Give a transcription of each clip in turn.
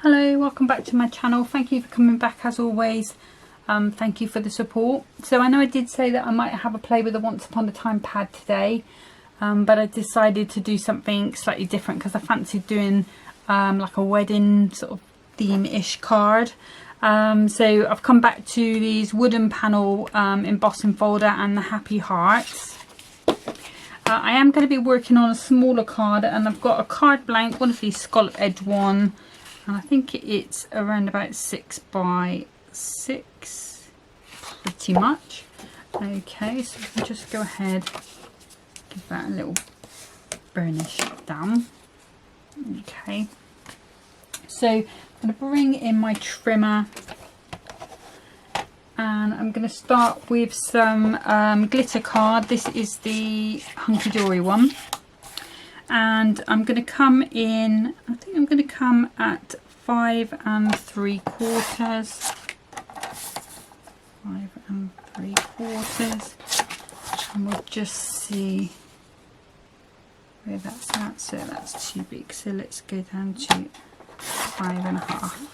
Hello, welcome back to my channel. Thank you for coming back as always. Thank you for the support. So I know I did say that I might have a play with a Once Upon a Time pad today, but I decided to do something slightly different because I fancied doing like a wedding sort of theme-ish card. So I've come back to these wooden panel embossing folder and the happy hearts. I am going to be working on a smaller card, and I've got a card blank, one of these scallop edge one, and I think it's around about 6 by 6, pretty much. Okay, so we can just go ahead, give that a little burnish down. Okay, so I'm going to bring in my trimmer, and I'm going to start with some glitter card. This is the Hunky Dory one, and I'm going to come in, I think I'm going to come at 5 3/4, 5 3/4, and we'll just see where that's at. So that's too big, so let's go down to 5 1/2.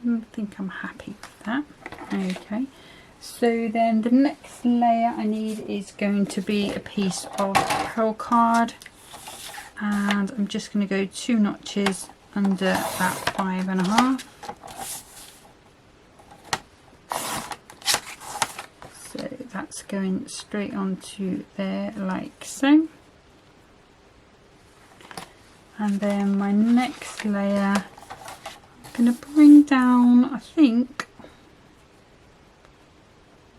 I think I'm happy with that. Okay, so then the next layer I need is going to be a piece of pearl card, and I'm just going to go 2 notches under that 5 1/2. So that's going straight onto there like so. And then my next layer, going to bring down, I think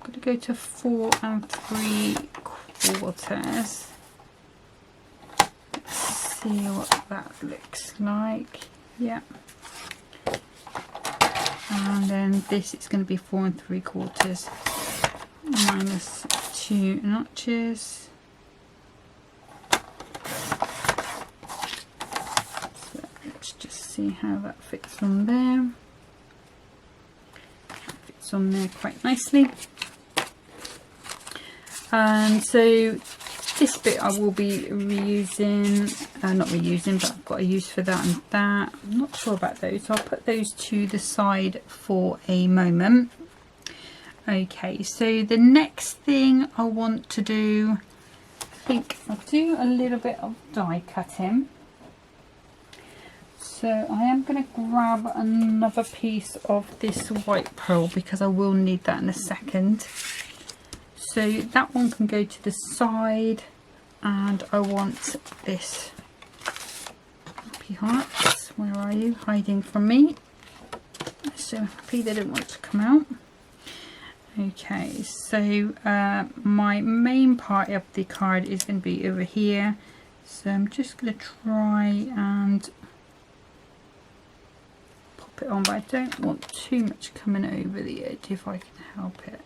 I'm going to go to 4 3/4. Let's see what that looks like. Yeah, and then this is going to be 4 3/4 minus 2 notches. See how that fits on there. It fits on there quite nicely. And so this bit I will be reusing, not reusing, but I've got a use for that and that. I'm not sure about those, so I'll put those to the side for a moment. Okay, so the next thing I want to do, I think I'll do a little bit of die cutting. So I am going to grab another piece of this white pearl because I will need that in a second. So that one can go to the side, and I want this happy hearts. Where are you? Hiding from me. So happy they didn't want to come out. Okay, so my main part of the card is going to be over here. So I'm just going to try and it on, but I don't want too much coming over the edge if I can help it.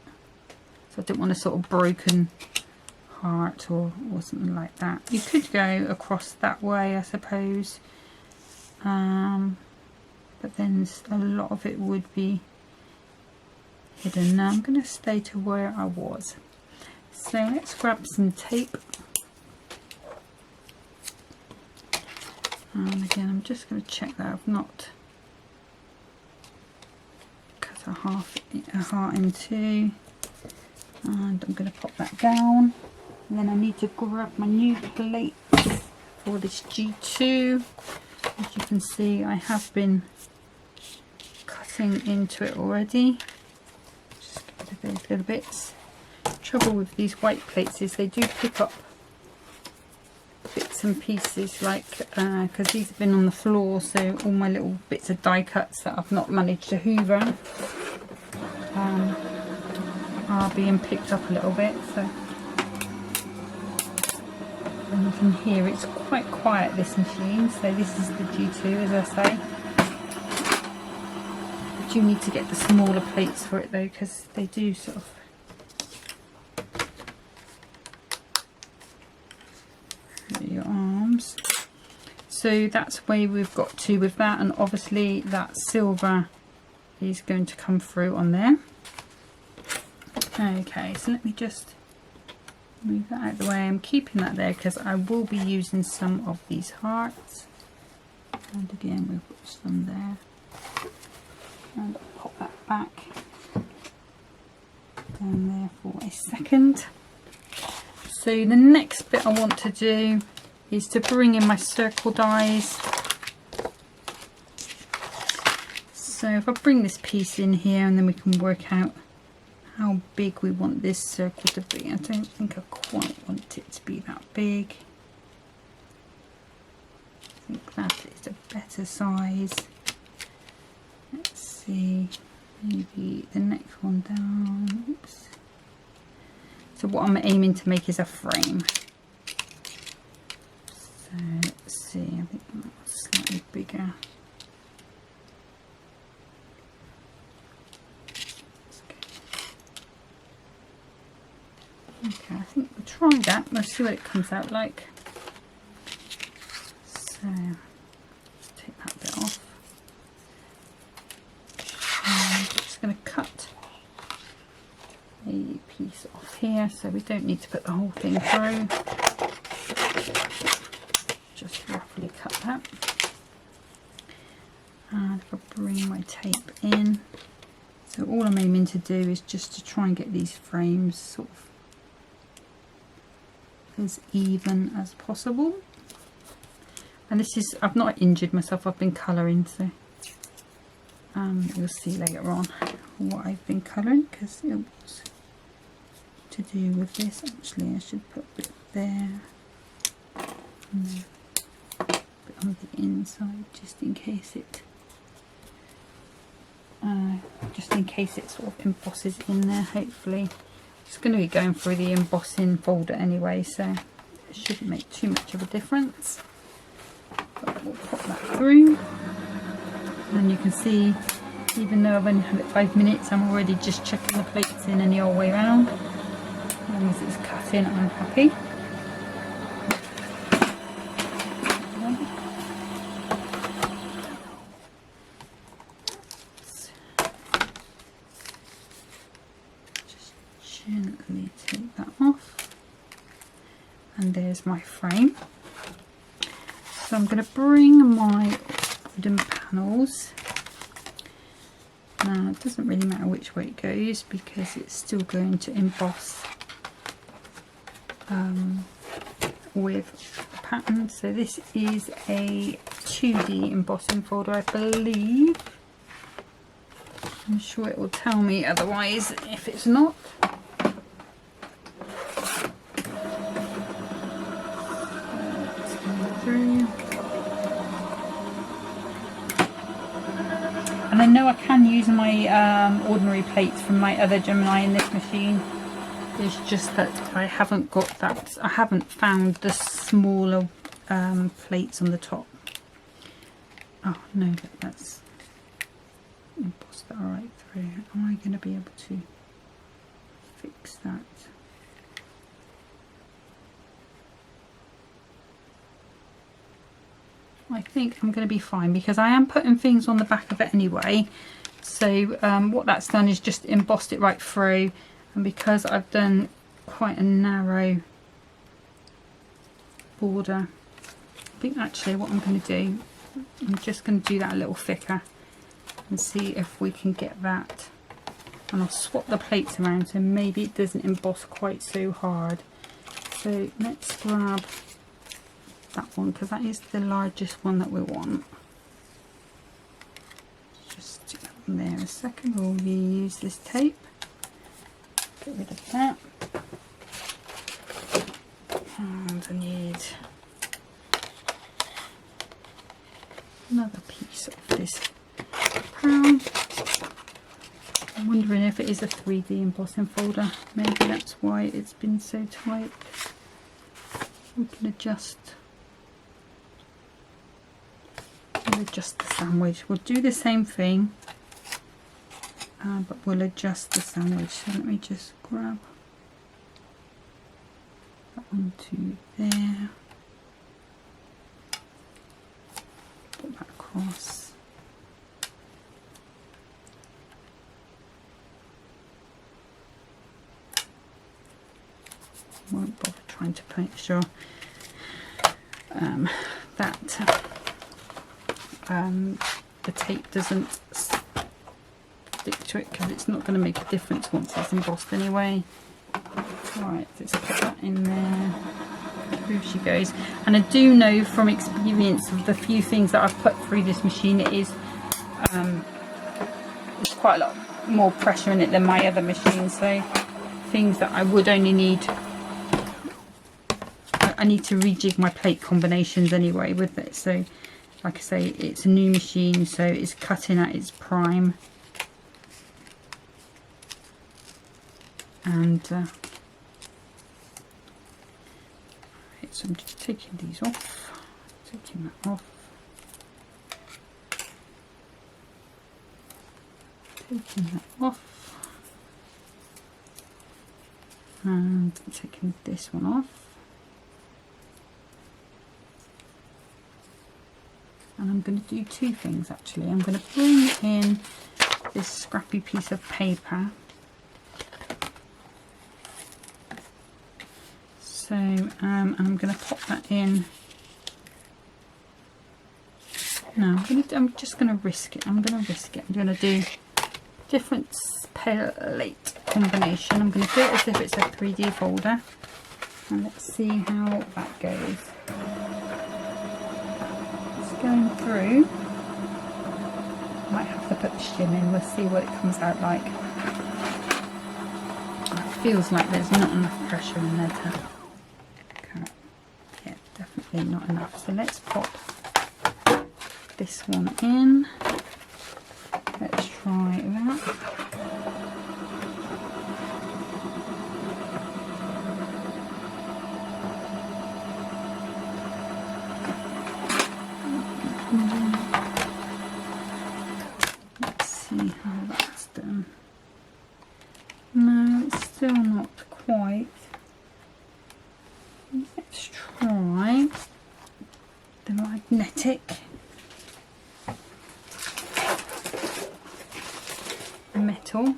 So I don't want a sort of broken heart or something like that. You could go across that way, I suppose, but then a lot of it would be hidden. Now I'm going to stay to where I was. So let's grab some tape, and again I'm just going to check that I've not a heart in two, and I'm going to pop that down. And then I need to grab my new plate for this G2. As you can see, I have been cutting into it already. Just get rid of those little bits. The trouble with these white plates is they do pick up bits and pieces, like because these have been on the floor, so all my little bits of die cuts that I've not managed to hoover are being picked up a little bit. So, and you can hear it's quite quiet, this machine. So this is the G2, as I say. I do need to get the smaller plates for it though, because they do sort of your arms. So that's where we've got to with that, and obviously that silver is going to come through on there. Okay, so let me just move that out of the way. I'm keeping that there because I will be using some of these hearts. And again, we'll put some there. And I'll pop that back down there for a second. So the next bit I want to do is to bring in my circle dies. So if I bring this piece in here, and then we can work out how big we want this circle to be. I don't think I quite want it to be that big. I think that is a better size. Let's see, maybe the next one down. Oops. So what I'm aiming to make is a frame. So let's see, I think that's slightly bigger. Okay, I think we'll try that. Let's see what it comes out like. So let's take that bit off. I'm just going to cut a piece off here, so we don't need to put the whole thing through. Just roughly cut that. And if I bring my tape in, so all I'm aiming to do is just to try and get these frames sort of as even as possible. And this is, I've not injured myself, I've been colouring, so you'll see later on what I've been colouring, because it was to do with this. Actually I should put a bit there and then a bit on the inside, just in case it sort of embosses in there. Hopefully it's going to be going through the embossing folder anyway, so it shouldn't make too much of a difference. But we'll pop that through, and you can see, even though I've only had it 5 minutes, I'm already just checking the plates in any old way around. As long as it's cut in, I'm happy. Gently take that off, and there's my frame. So I'm going to bring my wooden panels. Now it doesn't really matter which way it goes because it's still going to emboss with the pattern. So this is a 2D embossing folder, I believe. I'm sure it will tell me otherwise if it's not. And I know I can use my ordinary plates from my other Gemini in this machine. It's just that I haven't got that. I haven't found the smaller plates on the top. Oh no, that's embossed that right through. Am I going to be able to fix that? I think I'm going to be fine because I am putting things on the back of it anyway. So what that's done is just embossed it right through, and because I've done quite a narrow border, I think actually what I'm going to do, I'm just going to do that a little thicker and see if we can get that. And I'll swap the plates around so maybe it doesn't emboss quite so hard. So let's grab that one because that is the largest one that we want. Just stick that one there a second. We'll reuse this tape. Get rid of that. And I need another piece of this crown. I'm wondering if it is a 3D embossing folder. Maybe that's why it's been so tight. We can adjust the sandwich. We'll do the same thing, but we'll adjust the sandwich. So let me just grab that onto there, put that across. won't bother trying to make sure that the tape doesn't stick to it, because it's not going to make a difference once it's embossed anyway. Right, let's put that in there. Through she goes. And I do know from experience of the few things that I've put through this machine, it is there's quite a lot more pressure in it than my other machine, so things that I would only need, I need to rejig my plate combinations anyway with it. So like I say, it's a new machine, so it's cutting at its prime. And so I'm just taking these off, taking that off, taking that off, and taking this one off. And I'm going to do two things actually. I'm going to bring in this scrappy piece of paper. So, and I'm going to pop that in. No, I'm just going to risk it. I'm going to risk it. I'm going to do different plate combination. I'm going to do it as if it's a 3D folder. And let's see how that goes. It's going through. Might have to put the shim in. We'll see what it comes out like. It feels like there's not enough pressure in there to... Yeah, definitely not enough. So let's pop this one in. Let's try that. Let's see how that's done. No, it's still not quite. Let's try the magnetic metal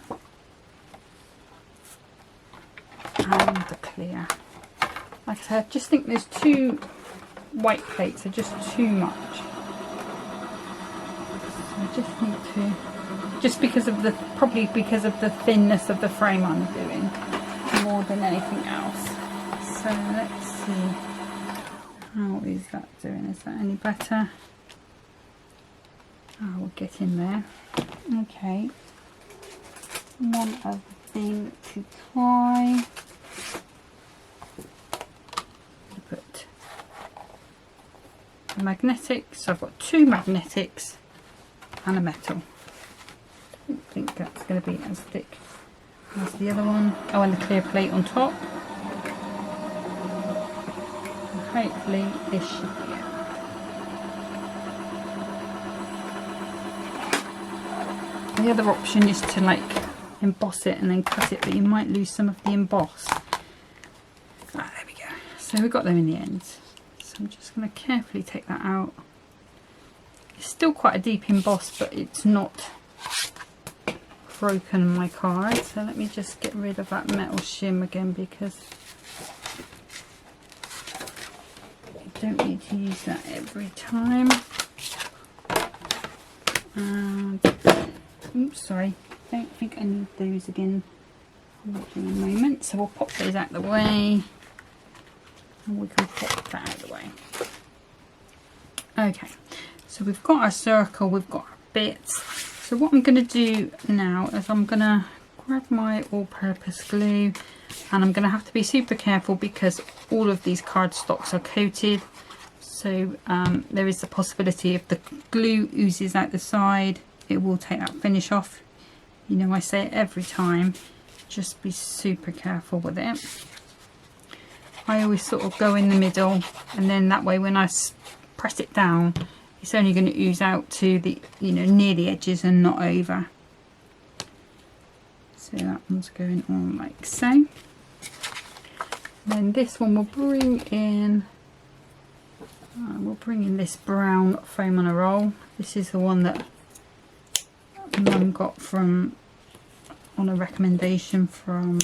and the clear. Like I said, I just think there's two white plates are just too much. So I just need to, just because of the, probably because of the thinness of the frame I'm doing more than anything else. So let's see, how is that doing? Is that any better? Oh, we'll get in there. Okay. One other thing to try. Put a magnetic. So I've got two magnetics and a metal. I don't think that's going to be as thick as the other one. Oh, and the clear plate on top. And hopefully this should be it. The other option is to like emboss it and then cut it, but you might lose some of the emboss. Ah, there we go. So we got them in the end. So I'm just going to carefully take that out. It's still quite a deep emboss, but it's not broken my card. So let me just get rid of that metal shim again, because you don't need to use that every time. And oops, sorry, don't think I need those again. I'll do in a moment. So we'll pop those out of the way, and we can pop that out of the way. Okay, so we've got our circle, we've got our bits. So what I'm going to do now is I'm going to grab my all-purpose glue, and I'm going to have to be super careful because all of these cardstocks are coated. So there is the possibility if the glue oozes out the side, it will take that finish off. You know, I say it every time, just be super careful with it. I always sort of go in the middle, and then that way when I press it down, it's only going to ooze out to the, you know, near the edges and not over. So that one's going on like so. Then this one we'll bring in. We'll bring in this brown foam on a roll. This is the one that Mum got from, on a recommendation from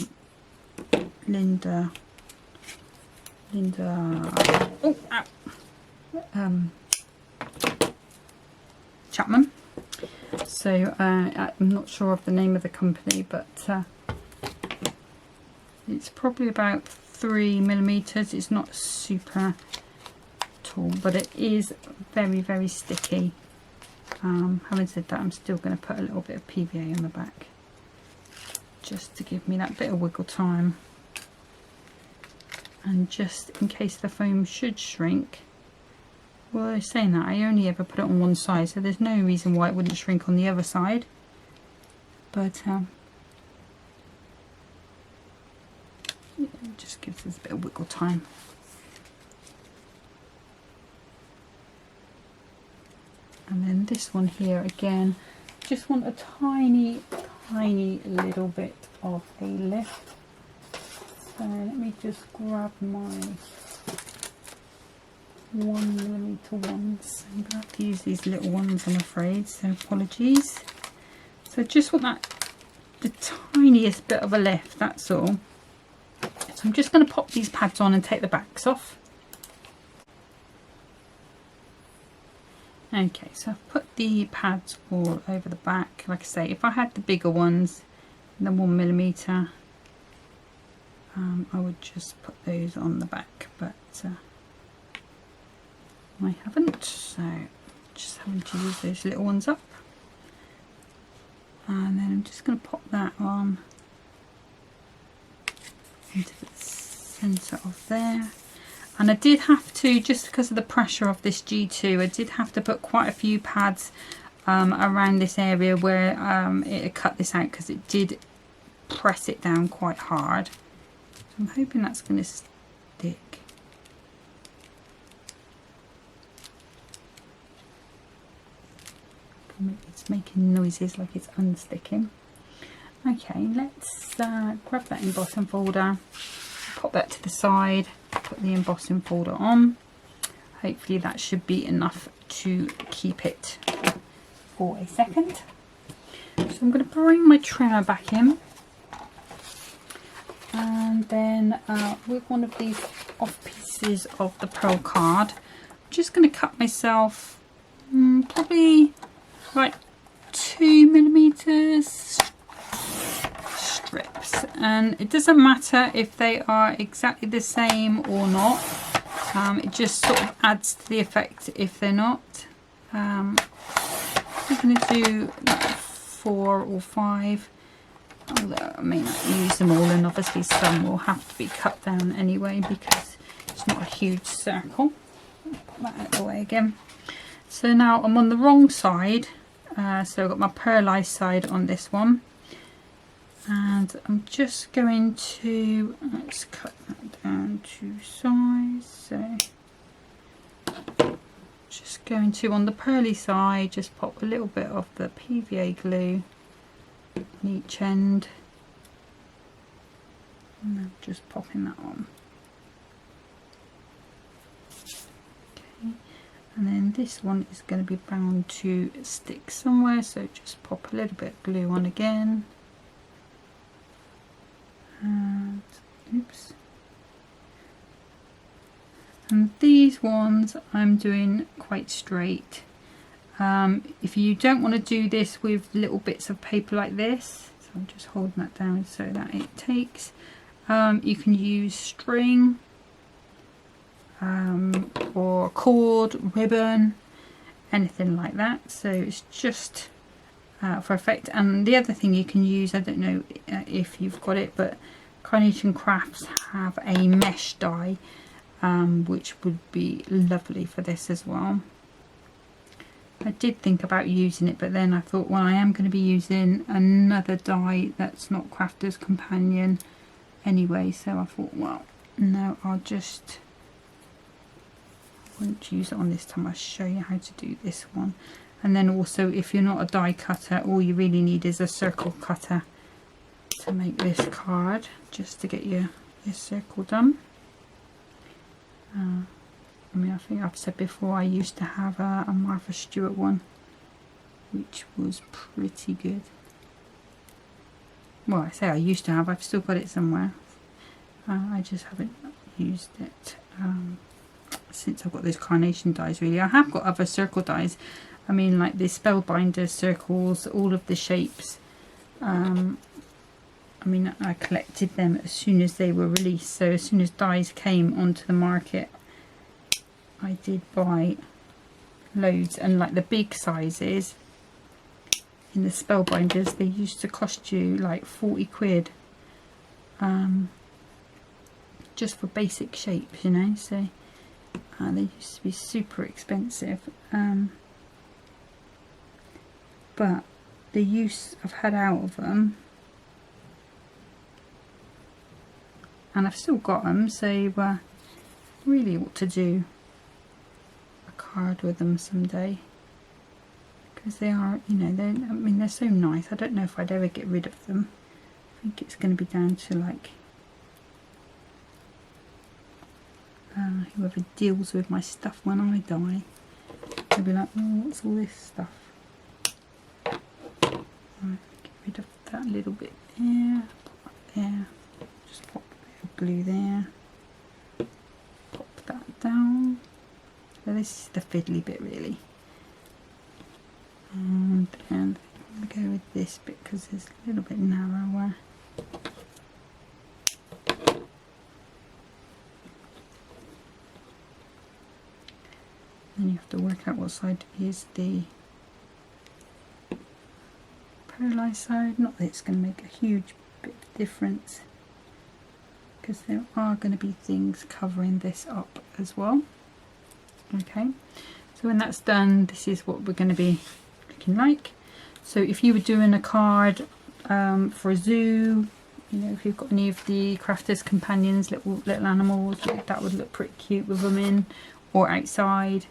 Linda Linda, oh, ow. Chapman. So I'm not sure of the name of the company, but it's probably about 3mm. It's not super tall, but it is very, very sticky. Having said that, I'm still going to put a little bit of PVA on the back just to give me that bit of wiggle time, and just in case the foam should shrink. Well, I was saying that I only ever put it on one side, so there's no reason why it wouldn't shrink on the other side. But it just gives us a bit of wiggle time. And then this one here again, just want a tiny little bit of a lift. So let me just grab my 1mm ones. I'm going to have to use these little ones, I'm afraid, so apologies. So just want that, the tiniest bit of a lift, that's all. So I'm just going to pop these pads on and take the backs off. Okay, so I've put the pads all over the back. Like I say, if I had the bigger ones, the 1mm, I would just put those on the back, but I haven't, so just having to use those little ones up. And then I'm just going to pop that on into the centre of there. And I did have to, just because of the pressure of this G2, I did have to put quite a few pads around this area where it had cut this out, because it did press it down quite hard. So I'm hoping that's going to stick. It's making noises like it's unsticking. Okay, let's grab that embossing folder, pop that to the side, put the embossing folder on. Hopefully that should be enough to keep it for a second. So I'm going to bring my trimmer back in, and then with one of these off pieces of the pearl card, I'm just going to cut myself probably like 2mm strips, and it doesn't matter if they are exactly the same or not. It just sort of adds to the effect if they're not. I'm going to do like 4 or 5, although I may not use them all, and obviously some will have to be cut down anyway because it's not a huge circle. Put that out of the way again. So now I'm on the wrong side. So I've got my pearlized side on this one, and I'm just going to, let's cut that down to size. So just going to, on the pearly side, just pop a little bit of the PVA glue on each end, and then just popping that on. And then this one is going to be bound to stick somewhere, so just pop a little bit of glue on again. And oops. And these ones I'm doing quite straight. If you don't want to do this with little bits of paper like this, so I'm just holding that down so that it takes, you can use string, or cord, ribbon, anything like that. So it's just for effect. And the other thing you can use, I don't know if you've got it, but Carnation Crafts have a mesh die, which would be lovely for this as well. I did think about using it, but then I thought, well, I am going to be using another die that's not Crafter's Companion anyway, so I thought, well, no, I won't use it on this time. I'll show you how to do this one. And then also, if you're not a die cutter, all you really need is a circle cutter to make this card, just to get your circle done. I mean, I think I've said before, I used to have a Martha Stewart one, which was pretty good. Well, I say I used to have, I've still got it somewhere. I just haven't used it since I've got those carnation dies. Really, I have got other circle dies. I mean, like the spellbinder circles, all of the shapes. I mean, I collected them as soon as they were released, so as soon as dies came onto the market, I did buy loads. And like the big sizes in the spellbinders, they used to cost you like 40 quid, just for basic shapes, you know. So they used to be super expensive, but the use I've had out of them, and I've still got them, so really ought to do a card with them someday, because they are, you know, I mean, they're so nice. I don't know if I'd ever get rid of them. I think it's going to be down to like whoever deals with my stuff when I die. They'll be like, oh, what's all this stuff? Right, get rid of that little bit there, pop that there, just pop a bit of glue there, pop that down. So this is the fiddly bit really. And I'm going to go with this bit because it's a little bit narrower. Then you have to work out what side is the paralysed side. Not that it's going to make a huge bit of difference, because there are going to be things covering this up as well. Okay, so when that's done, this is what we're going to be looking like. So if you were doing a card for a zoo, you know, if you've got any of the Crafters Companions, little animals, that would look pretty cute with them in, or outside.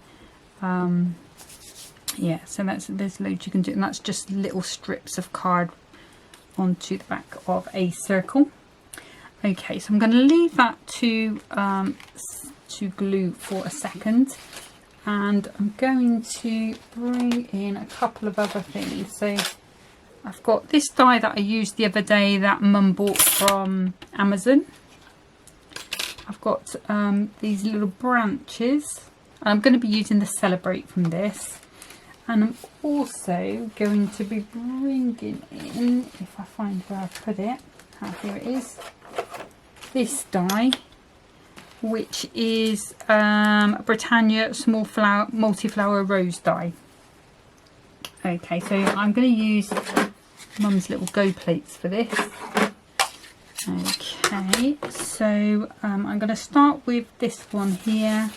Yeah, so there's loads you can do, and that's just little strips of card onto the back of a circle. Okay, so I'm going to leave that to glue for a second, and I'm going to bring in a couple of other things. So I've got this die that I used the other day that Mum bought from Amazon. I've got these little branches. I'm going to be using the Celebrate from this, and I'm also going to be bringing in, if I find where I put it, here it is, this die, which is Britannia small flower multi-flower rose die. Okay, so I'm going to use Mum's little go plates for this. Okay, so I'm going to start with this one here.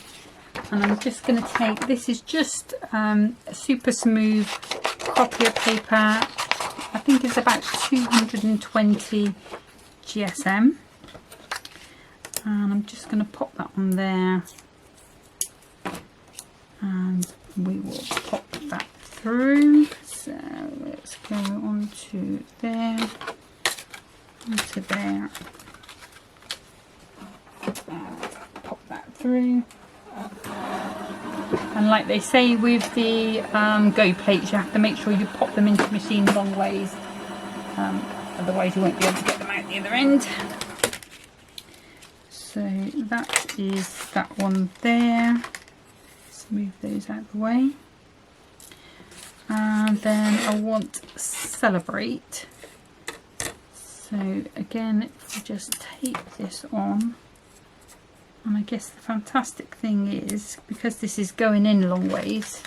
And I'm just going to take, this is just a super smooth copy of paper. I think it's about 220 GSM. And I'm just going to pop that on there. And we will pop that through. So let's go on to there, onto there. And pop that through. And like they say with the go plates, you have to make sure you pop them into the machine long ways, otherwise you won't be able to get them out the other end. So that is that one there. Let's move those out of the way. And then I want Celebrate. So again, if we just take this on. And I guess the fantastic thing is, because this is going in long ways,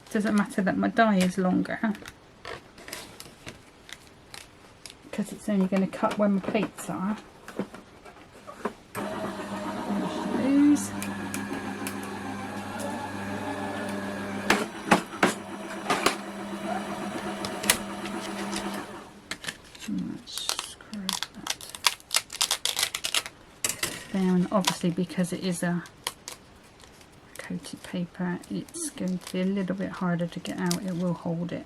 it doesn't matter that my die is longer, because it's only going to cut where my plates are. There's those. And obviously, because it is a coated paper, it's going to be a little bit harder to get out. It will hold it,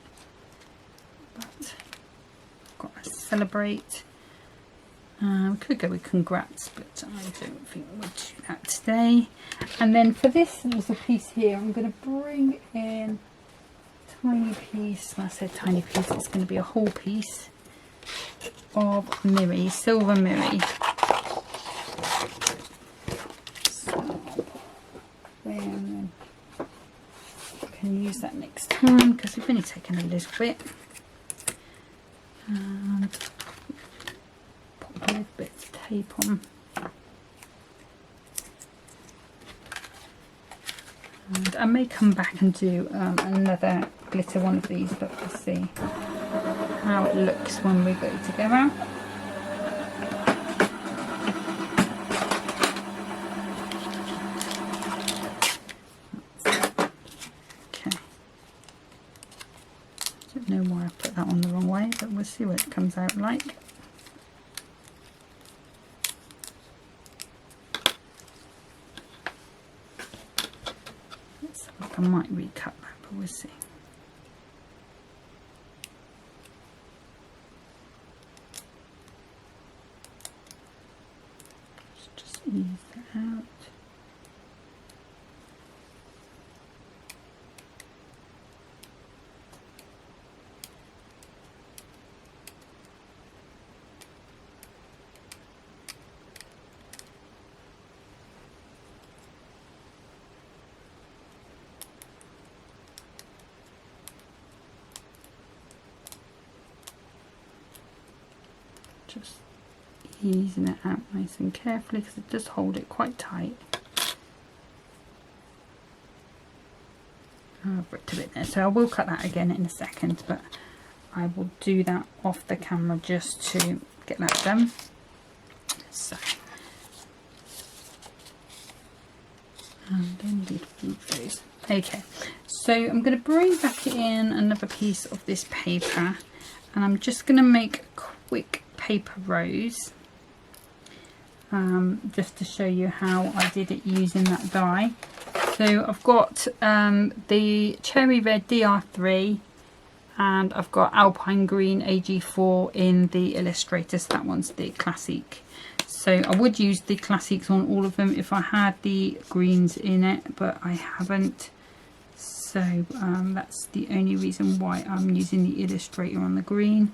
but I've got to Celebrate. We could go with Congrats, but I don't think we'll do that today. And then for this little piece here, I'm going to bring in a tiny piece. When I said tiny piece, it's going to be a whole piece of Miri, silver Miri. So because we've only taken a little bit. And pop a little bit of tape on. And I may come back and do another glitter one of these, but we'll see how it looks when we go together. Okay. Don't know why I put that on the wrong way, but we'll see what it comes out like. I might recut that, but we'll see. Let's just ease that out. Just easing it out nice and carefully because it does hold it quite tight. I've ripped a bit there, so I will cut that again in a second, but I will do that off the camera just to get that done. So, and then we'd move those. Okay, so I'm going to bring back in another piece of this paper, and I'm just going to make a quick paper rose, just to show you how I did it using that die. So I've got the cherry red DR3 and I've got alpine green AG4 in the Illustrator, so that one's the classic. So I would use the classics on all of them if I had the greens in it, but I haven't, so that's the only reason why I'm using the Illustrator on the green.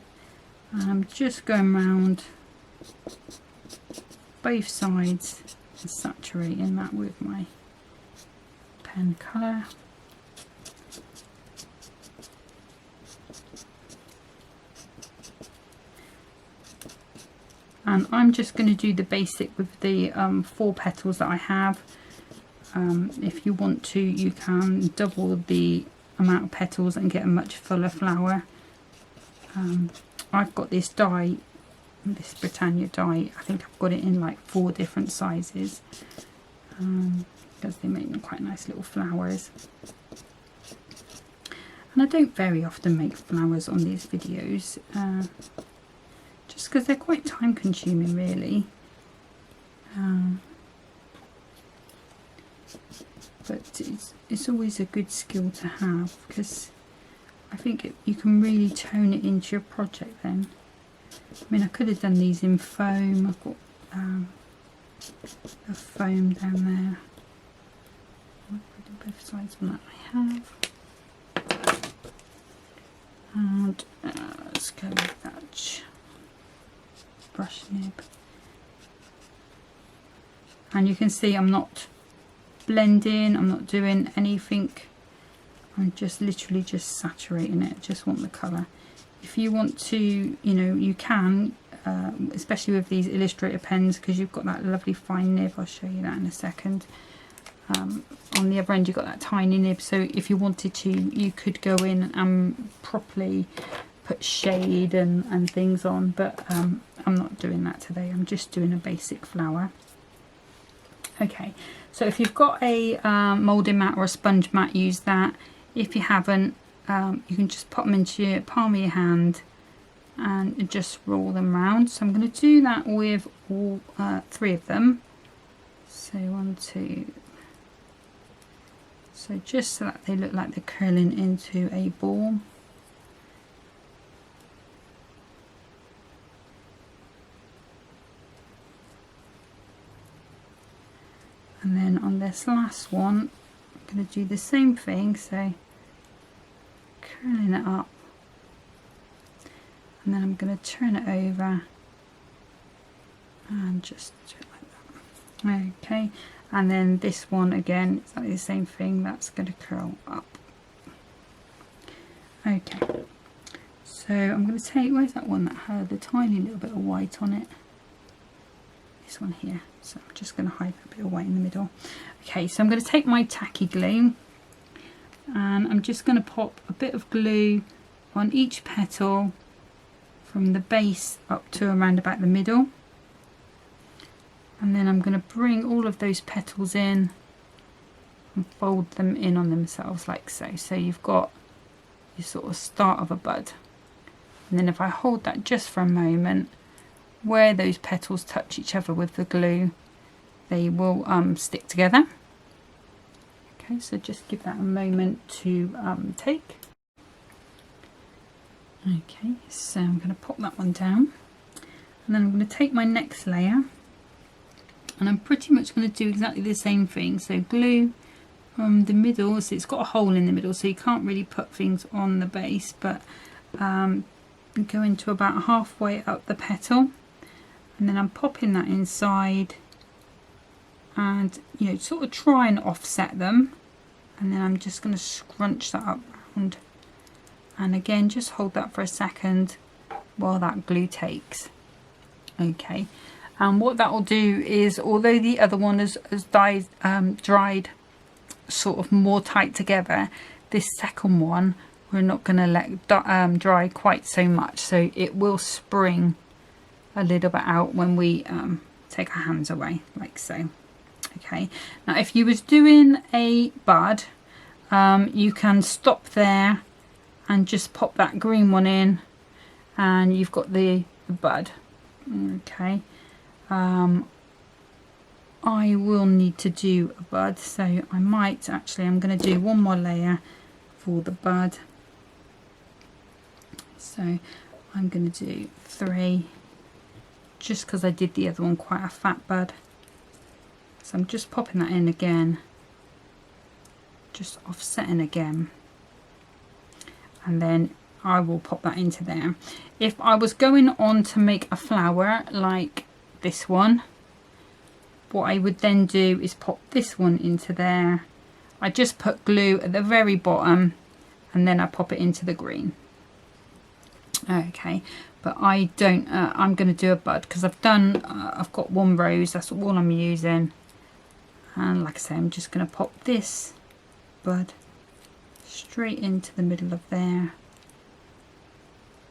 And I'm just going around both sides and saturating that with my pen colour. And I'm just going to do the basic with the 4 petals that I have. If you want to, you can double the amount of petals and get a much fuller flower. I've got this die, this Britannia die, I think I've got it in like 4 different sizes, because they make them quite nice little flowers. And I don't very often make flowers on these videos, just because they're quite time consuming really. But it's always a good skill to have, because I think you can really tone it into your project then. I mean, I could have done these in foam. I've got a foam down there. I'll do both sides on that I have. And let's go with that brush nib. And you can see I'm not blending, I'm not doing anything. I'm just literally just saturating it. Just want the colour. If you want to, you know, you can, especially with these Illustrator pens, because you've got that lovely fine nib. I'll show you that in a second. On the other end you've got that tiny nib, so if you wanted to, you could go in and properly put shade and things on, but I'm not doing that today. I'm just doing a basic flower. Okay, so if you've got a moulding mat or a sponge mat, use that. If you haven't, you can just pop them into your palm of your hand and just roll them round. So I'm going to do that with all 3 of them. So 1, 2. So just so that they look like they're curling into a ball. And then on this last one, I'm going to do the same thing, so curling it up, and then I'm going to turn it over and just do it like that. Okay, and then this one again, exactly the same thing, that's going to curl up. Okay, so I'm going to take, where's that one that had a tiny little bit of white on it? This one here. So I'm just going to hide that bit of white in the middle. Okay, so I'm going to take my tacky glue and I'm just going to pop a bit of glue on each petal from the base up to around about the middle, and then I'm going to bring all of those petals in and fold them in on themselves like so. So you've got your sort of start of a bud, and then if I hold that just for a moment, where those petals touch each other with the glue, they will stick together. Okay, so just give that a moment to take. Okay, so I'm going to pop that one down, and then I'm going to take my next layer, and I'm pretty much going to do exactly the same thing. So glue from the middle, so it's got a hole in the middle, so you can't really put things on the base, but go into about halfway up the petal, and then I'm popping that inside, and you know, sort of try and offset them, and then I'm just going to scrunch that up round, and again just hold that for a second while that glue takes. Okay, and what that will do is, although the other one has dried sort of more tight together, this second one we're not going to let dry quite so much, so it will spring a little bit out when we take our hands away like so. Okay, now if you was doing a bud, you can stop there and just pop that green one in and you've got the bud. Okay, I will need to do a bud, so I might actually, I'm going to do one more layer for the bud, so I'm going to do 3, just because I did the other one quite a fat bud. So I'm just popping that in again, just offsetting again, and then I will pop that into there. If I was going on to make a flower like this one, what I would then do is pop this one into there. I just put glue at the very bottom and then I pop it into the green. Okay, but I don't, I'm going to do a bud because I've got one rose, that's all I'm using. And like I say, I'm just going to pop this bud straight into the middle of there.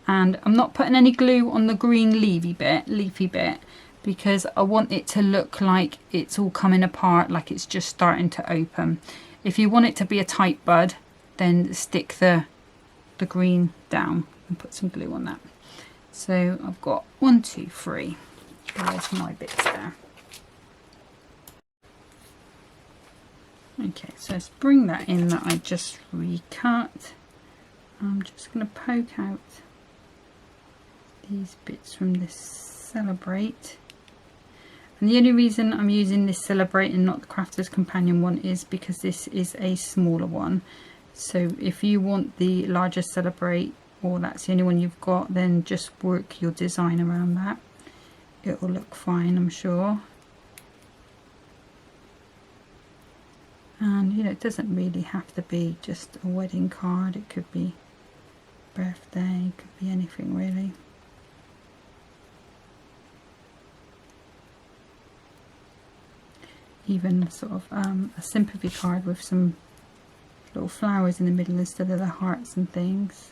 And I'm not putting any glue on the green leafy bit, because I want it to look like it's all coming apart, like it's just starting to open. If you want it to be a tight bud, then stick the green down and put some glue on that. So I've got 1, 2, 3. There's my bits there. Okay, so let's bring that in that I just recut. I'm just going to poke out these bits from this Celebrate. And the only reason I'm using this Celebrate and not the Crafter's Companion one is because this is a smaller one. So if you want the larger Celebrate, or that's the only one you've got, then just work your design around that. It will look fine, I'm sure. And you know, it doesn't really have to be just a wedding card, it could be birthday, it could be anything really. Even sort of a sympathy card with some little flowers in the middle instead of the hearts and things.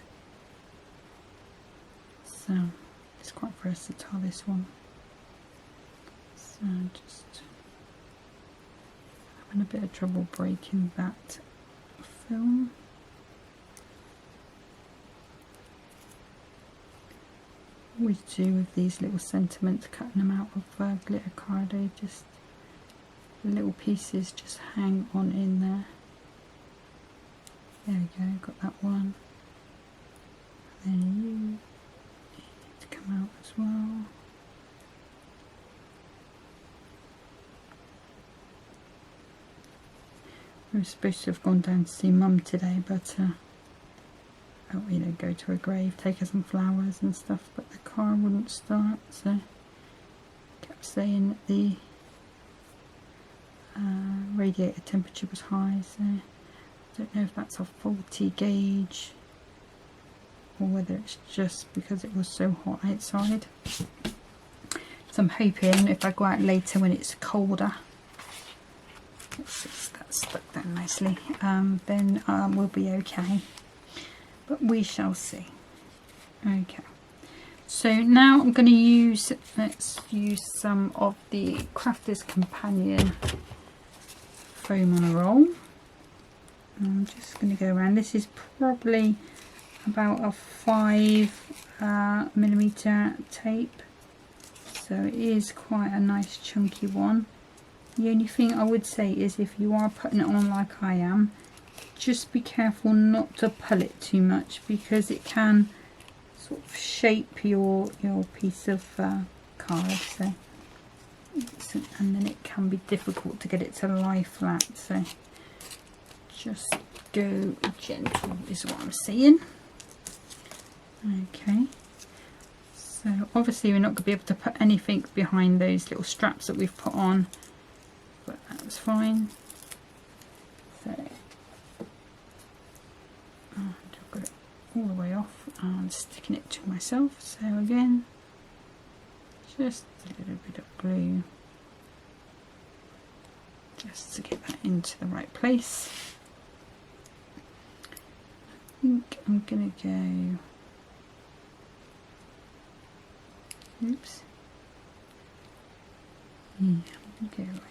So it's quite versatile, this one. So just having a bit of trouble breaking that film. Always do with these little sentiments, cutting them out of glitter card, just the little pieces just hang on in there. There we go, got that one. And then you need to come out as well. We were supposed to have gone down to see Mum today, but you know, go to her grave, take her some flowers and stuff, but the car wouldn't start, so kept saying that the radiator temperature was high, so I don't know if that's a faulty gauge or whether it's just because it was so hot outside. So I'm hoping if I go out later when it's colder, that's stuck down nicely, then we'll be okay, but we shall see. Okay, so now I'm going to use, let's use some of the Crafter's Companion foam on a roll. I'm just going to go around. This is probably about a 5mm tape, so it is quite a nice chunky one. The only thing I would say is if you are putting it on like I am, just be careful not to pull it too much, because it can sort of shape your piece of card, so and then it can be difficult to get it to lie flat, so just go gentle is what I'm saying. Okay, so obviously we're not going to be able to put anything behind those little straps that we've put on, but that's fine. So I've got it all the way off and sticking it to myself, so again just a little bit of glue just to get that into the right place. I think I'm going to go, oops, yeah, I'm going to go like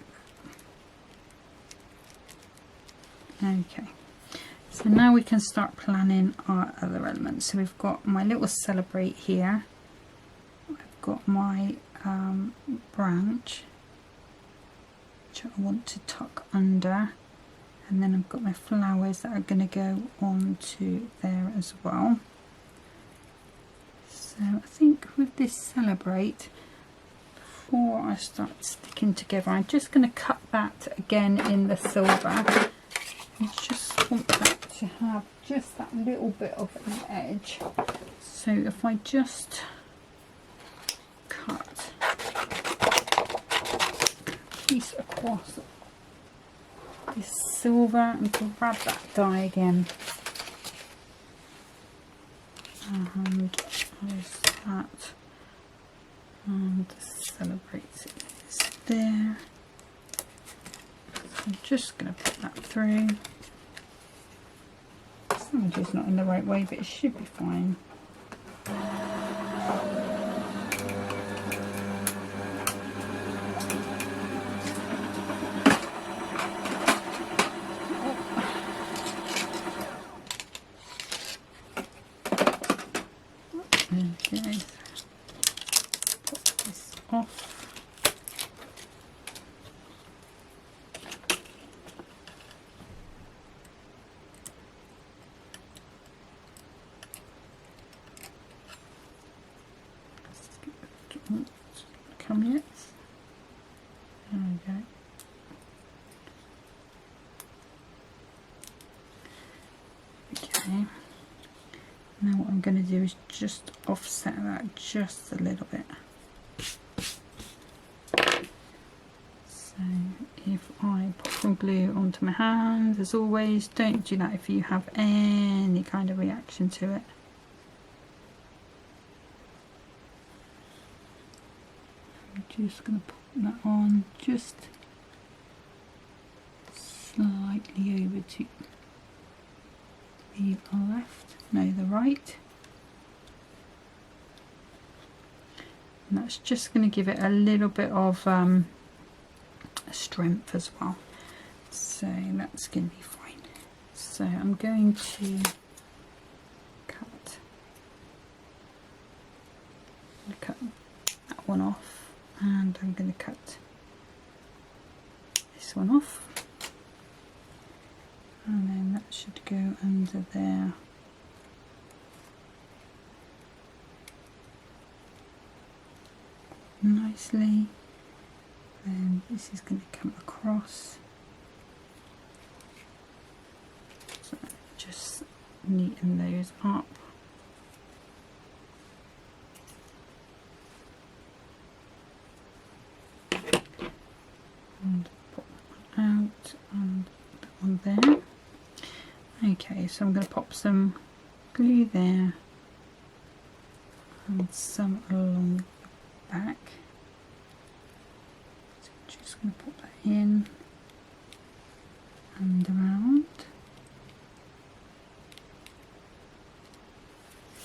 that. Okay, so now we can start planning our other elements. So we've got my little celebrate here, I've got my branch which I want to tuck under, and then I've got my flowers that are going to go onto there as well. So I think with this celebrate, before I start sticking together, I'm just going to cut that again in the silver. I just want that to have just that little bit of an edge. So if I just cut a piece across this silver and grab that die again, and there's that, and celebrate is there. So I'm just going to put that through. This image is not in the right way, but it should be fine. Okay, pop this off. Come yet? There we go. Okay. Now what I'm going to do is just offset that just a little bit. So if I put some glue onto my hand, as always, don't do that if you have any kind of reaction to it. I'm just going to put that on just slightly over to the left, no, the right, and that's just going to give it a little bit of strength as well, so that's going to be fine. So I'm going to cut that one off, and I'm going to cut this one off, and then that should go under there. Nicely, and this is going to come across, so just neaten those up. And put that one out and that one there. Okay, so I'm going to pop some glue there and some along the back. So I'm just going to put that in and around.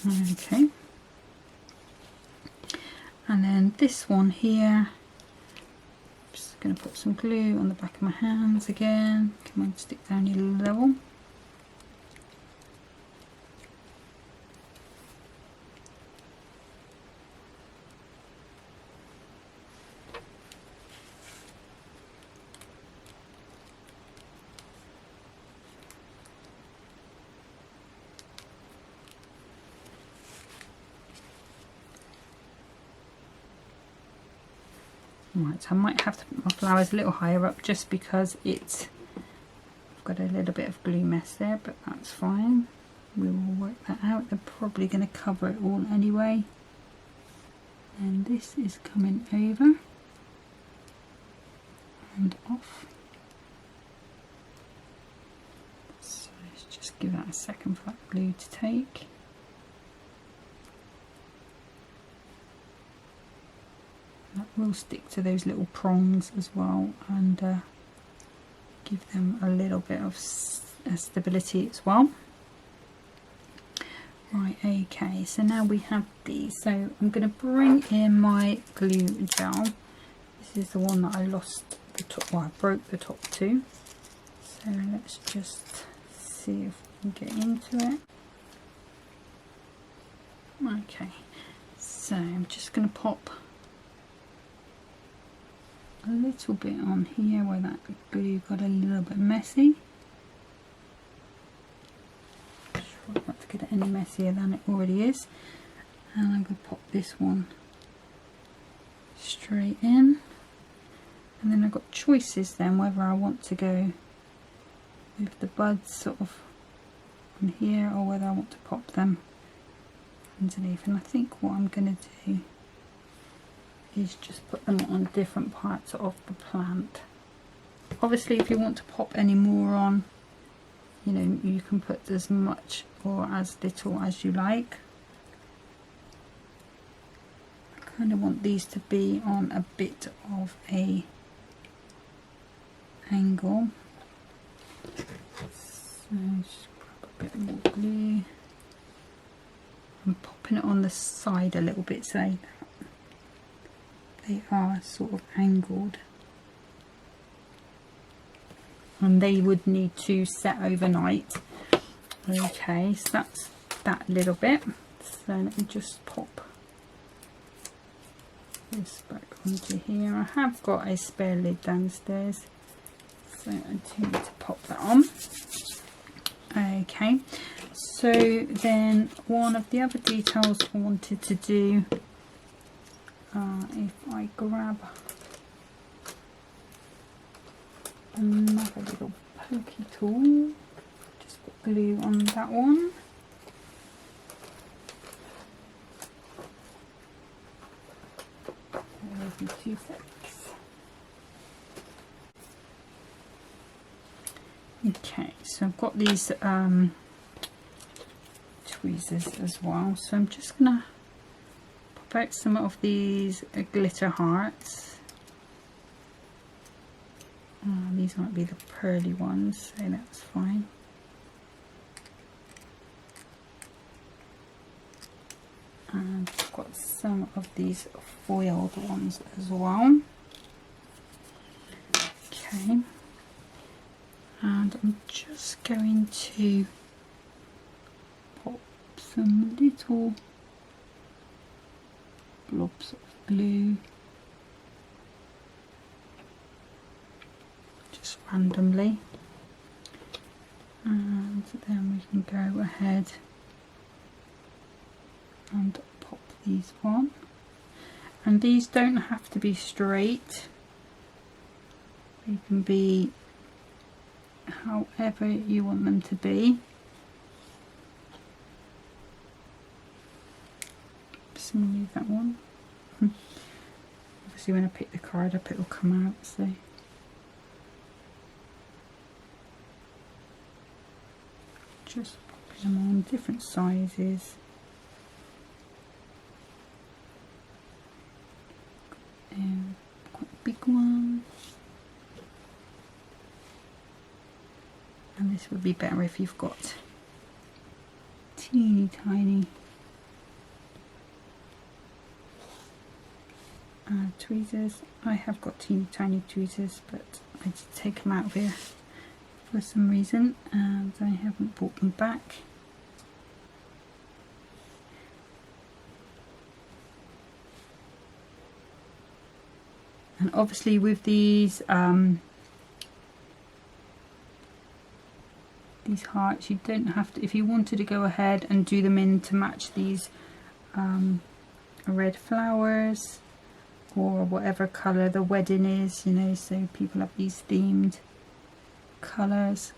Okay, and then this one here, I'm just going to put some glue on the back of my hands again. Come on, stick down your level. Right, so I might have to put my flowers a little higher up just because I've got a little bit of glue mess there, but that's fine. We will work that out. They're probably going to cover it all anyway. And this is coming over and off. So let's just give that a second for that glue to take. That will stick to those little prongs as well and give them a little bit of stability as well. Right, okay, so now we have these. So I'm going to bring in my glue gel. This is the one that I lost the top, well, I broke the top to. So let's just see if we can get into it. Okay, so I'm just going to pop a little bit on here where that glue got a little bit messy. Try not to get it any messier than it already is. And I'm going to pop this one straight in. And then I've got choices then whether I want to go with the buds sort of on here or whether I want to pop them underneath. And I think what I'm going to do is just put them on different parts of the plant. Obviously if you want to pop any more on, you know, you can put as much or as little as you like. I kind of want these to be on a bit of a angle. So just grab a bit more glue. I'm popping it on the side a little bit so they are sort of angled, and they would need to set overnight. Okay, so that's that little bit. So let me just pop this back onto here. I have got a spare lid downstairs, so I do need to pop that on. Okay, so then one of the other details I wanted to do, if I grab another little pokey tool, just put glue on that one. There's my 2 seconds. Okay, so I've got these tweezers as well, so I'm just gonna pop out some of these glitter hearts. These might be the pearly ones, so that's fine. And I've got some of these foiled ones as well. Okay, and I'm just going to pop some little blobs of glue just randomly, and then we can go ahead and pop these on. And these don't have to be straight, they can be however you want them to be. Just move that one. Obviously when I pick the card up it will come out, so just popping them on different sizes. big one. And this would be better if you've got teeny tiny tweezers. I have got teeny tiny tweezers, but I did take them out of here for some reason and I haven't brought them back. And obviously with these hearts, you don't have to, if you wanted to go ahead and do them in to match these red flowers or whatever colour the wedding is, you know, so people have these themed colours.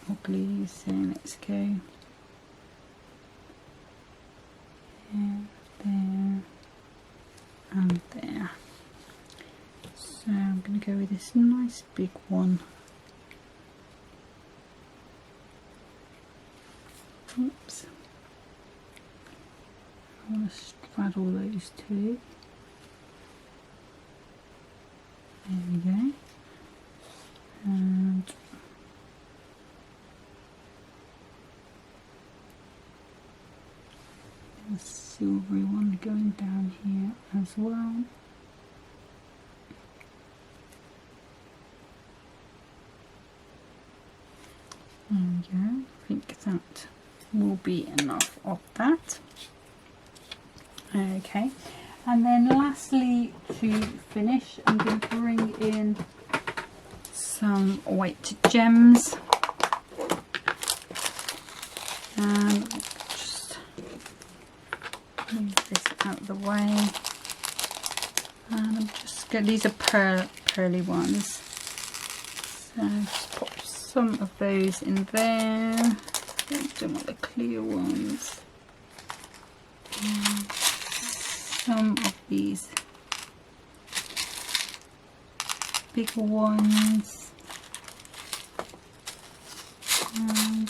More glue, so let's go here, there and there. So I'm going to go with this nice big one. Oops. I want to straddle those two. There we go. And a silvery one going down here as well. There we go. I think that will be enough of that. Okay, and then lastly, to finish, I'm going to bring in some white gems and just move this out of the way. And I'm just going, these are pearly ones, so just pop some of those in there. Don't want the clear ones. Some of these bigger ones, and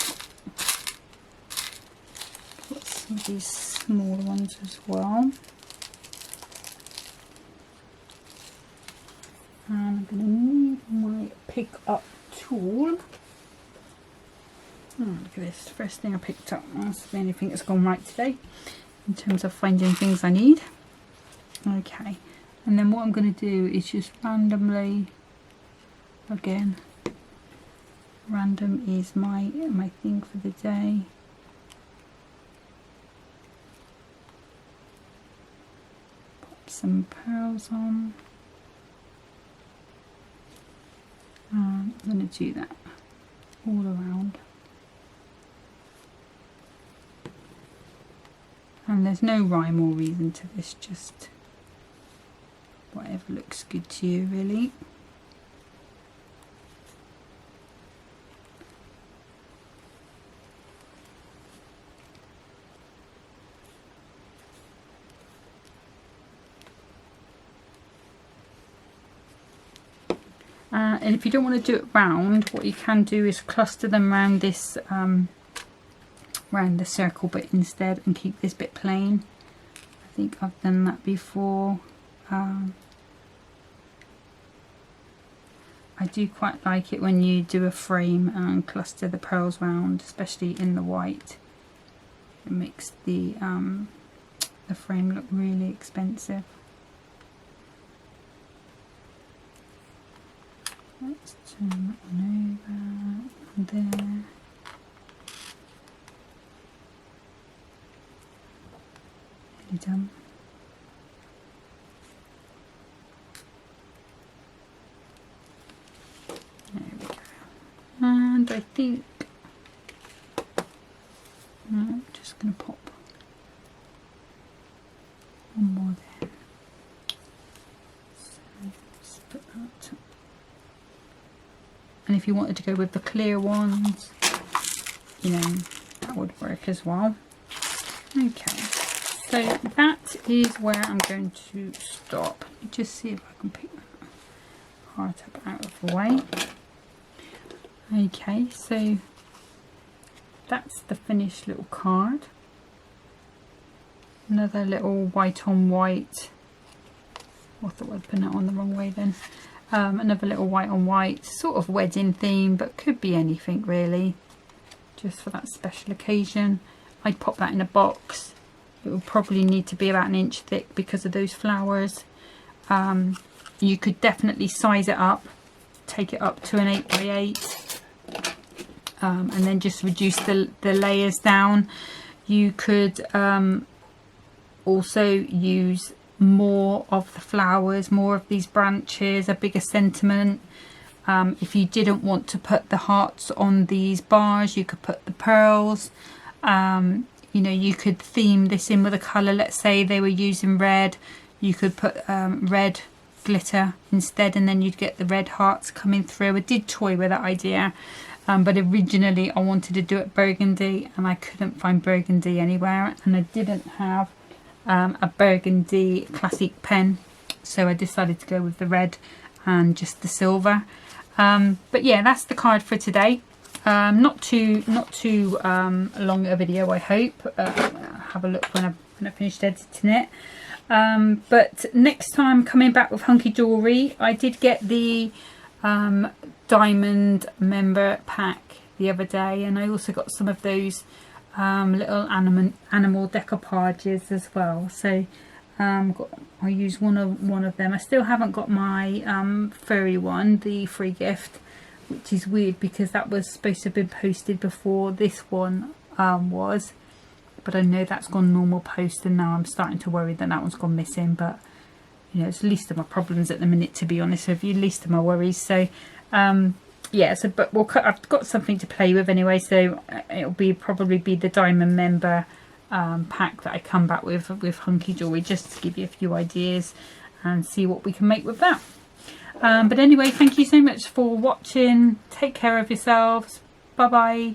put some of these smaller ones as well. And I'm going to need my pick up tool. Oh, look at this, first thing I picked up. That's the only thing that's gone right today in terms of finding things I need. Okay, and then what I'm going to do is just randomly, again, random is my thing for the day. Pop some pearls on. I'm going to do that all around. And there's no rhyme or reason to this, just whatever looks good to you, really. And if you don't want to do it round, what you can do is cluster them around this round the circle bit instead and keep this bit plain. I think I've done that before. I do quite like it when you do a frame and cluster the pearls round, especially in the white. It makes the frame look really expensive. Let's turn that one over and there. Done. There we go. And I think I'm just going to pop one more there. So let's put that. And if you wanted to go with the clear ones, you know, that would work as well. Okay. So that is where I'm going to stop. Let me just see if I can pick that heart up out of the way. Okay, so that's the finished little card. Another little white on white I thought I'd put it on the wrong way then. Another little white on white, sort of wedding theme, but could be anything really, just for that special occasion. I'd pop that in a box. It would probably need to be about 1 inch thick because of those flowers. You could definitely size it up, take it up to an 8 by 8, and then just reduce the layers down. You could also use more of the flowers, more of these branches, a bigger sentiment. If you didn't want to put the hearts on these bars, you could put the pearls. You know, you could theme this in with a colour. Let's say they were using red, you could put red glitter instead, and then you'd get the red hearts coming through. I did toy with that idea, but originally I wanted to do it burgundy, and I couldn't find burgundy anywhere, and I didn't have a burgundy classic pen, so I decided to go with the red and just the silver. But yeah, that's the card for today. Not too long a video, I hope. Have a look when I finished editing it. But next time, coming back with hunky jewellery. I did get the diamond member pack the other day, and I also got some of those little animal decoupages as well. So I used one of them. I still haven't got my furry one, the free gift, which is weird because that was supposed to have been posted before this one was, but I know that's gone normal post, and now I'm starting to worry that that one's gone missing. But you know, it's the least of my problems at the minute, to be honest with you, least of my worries. So yeah, so but I've got something to play with anyway, so it'll probably be the diamond member pack that I come back with hunky jewelry, just to give you a few ideas and see what we can make with that. But anyway, thank you so much for watching. Take care of yourselves. Bye bye.